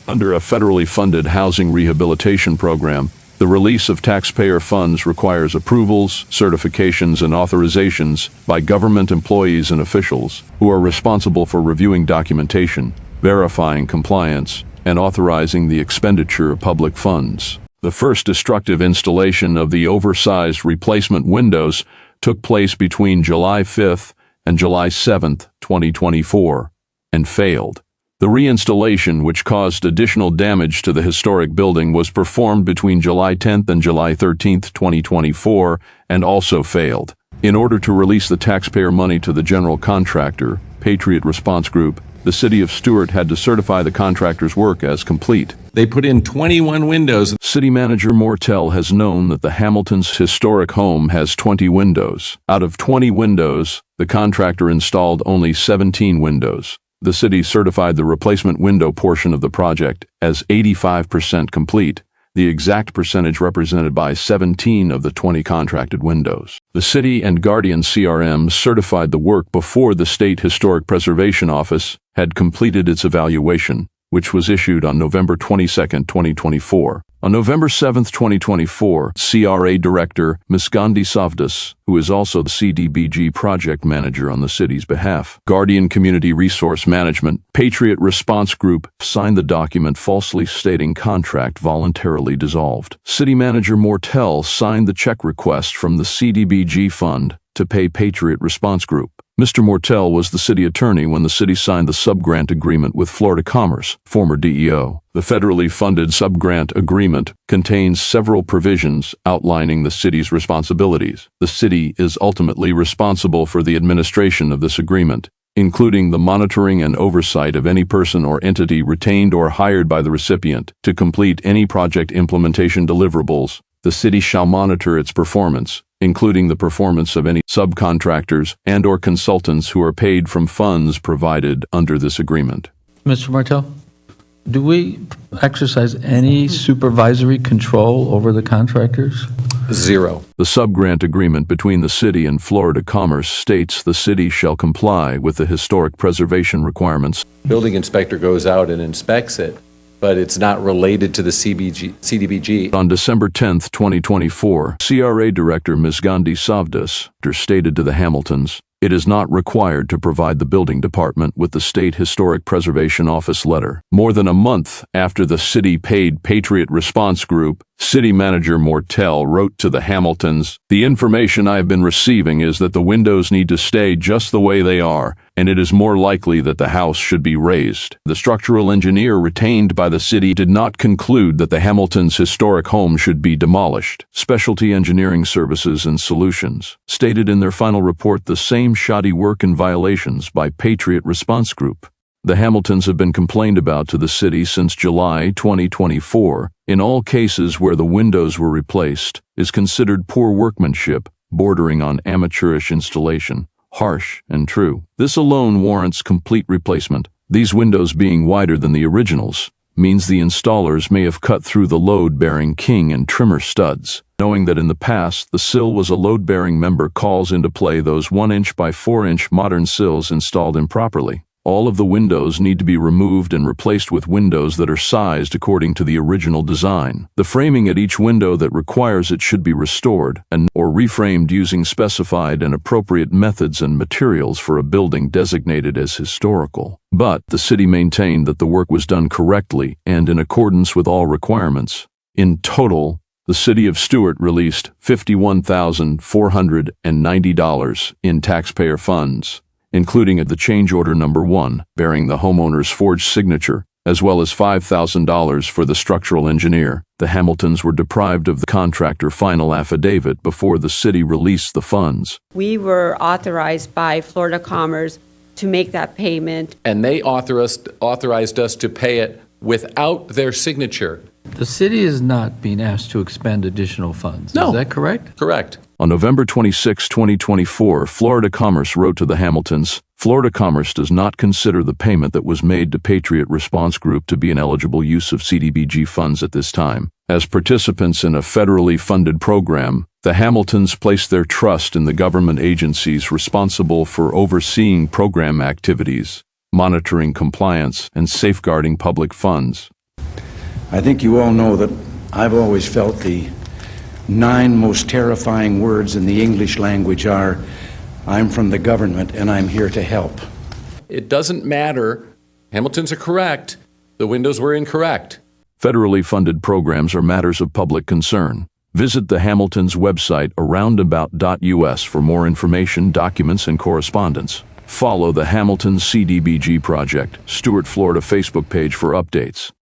Under a federally funded housing rehabilitation program, the release of taxpayer funds requires approvals, certifications, and authorizations by government employees and officials who are responsible for reviewing documentation, verifying compliance, and authorizing the expenditure of public funds. The first destructive installation of the oversized replacement windows took place between July 5th and July 7th, 2024, and failed. The reinstallation, which caused additional damage to the historic building, was performed between July 10th and July 13th, 2024, and also failed. In order to release the taxpayer money to the general contractor, Patriot Response Group, the City of Stuart had to certify the contractor's work as complete. They put in 21 windows. City Manager Mortel has known that the Hamiltons' historic home has 20 windows. Out of 20 windows, the contractor installed only 17 windows. The city certified the replacement window portion of the project as 85% complete, the exact percentage represented by 17 of the 20 contracted windows. The city and Guardian CRM certified the work before the State Historic Preservation Office had completed its evaluation, which was issued on November 22, 2024. On November 7, 2024, CRA Director Ms. Gandhi-Savdas, who is also the CDBG project manager on the city's behalf, Guardian Community Resource Management, Patriot Response Group, signed the document falsely stating contract voluntarily dissolved. City Manager Mortel signed the check request from the CDBG fund to pay Patriot Response Group. Mr. Mortel was the city attorney when the city signed the subgrant agreement with FloridaCommerce, former DEO. The federally funded subgrant agreement contains several provisions outlining the city's responsibilities. The city is ultimately responsible for the administration of this agreement, including the monitoring and oversight of any person or entity retained or hired by the recipient to complete any project implementation deliverables. The city shall monitor its performance, including the performance of any subcontractors and/or consultants who are paid from funds provided under this agreement. Mr. Martel, do we exercise any supervisory control over the contractors? Zero. The subgrant agreement between the city and FloridaCommerce states the city shall comply with the historic preservation requirements. Building inspector goes out and inspects it, but it's not related to the CDBG. On December 10, 2024, CRA Director Ms. Gandhi-Savdas stated to the Hamiltons, "It is not required to provide the building department with the State Historic Preservation Office letter." More than a month after the city paid Patriot Response Group, City Manager Mortel wrote to the Hamiltons, "The information I have been receiving is that the windows need to stay just the way they are, and it is more likely that the house should be raised." The structural engineer retained by the city did not conclude that the Hamiltons' historic home should be demolished. Specialty Engineering Services and Solutions stated in their final report the same shoddy work and violations by Patriot Response Group. The Hamiltons have been complained about to the city since July 2024. In all cases where the windows were replaced, is considered poor workmanship, bordering on amateurish installation, harsh and true. This alone warrants complete replacement. These windows being wider than the originals means the installers may have cut through the load-bearing king and trimmer studs. Knowing that in the past the sill was a load-bearing member calls into play those 1-inch by 4-inch modern sills installed improperly. All of the windows need to be removed and replaced with windows that are sized according to the original design. The framing at each window that requires it should be restored or reframed using specified and appropriate methods and materials for a building designated as historical. But the city maintained that the work was done correctly and in accordance with all requirements. In total, the City of Stuart released $51,490 in taxpayer funds, including the Change Order Number 1, bearing the homeowner's forged signature, as well as $5,000 for the structural engineer. The Hamiltons were deprived of the contractor final affidavit before the city released the funds. We were authorized by FloridaCommerce to make that payment. And they authorized us to pay it without their signature. The city is not being asked to expend additional funds. No. Is that correct? Correct. On November 26, 2024, FloridaCommerce wrote to the Hamiltons, "FloridaCommerce does not consider the payment that was made to Patriot Response Group to be an eligible use of CDBG funds at this time. As participants in a federally funded program, the Hamiltons place their trust in the government agencies responsible for overseeing program activities, monitoring compliance, and safeguarding public funds. I think you all know that I've always felt the 9 most terrifying words in the English language are, "I'm from the government and I'm here to help." It doesn't matter. Hamiltons are correct. The windows were incorrect. Federally funded programs are matters of public concern. Visit the Hamiltons website aroundabout.us for more information, documents, and correspondence. Follow the Hamilton CDBG Project, Stuart, Florida Facebook page for updates.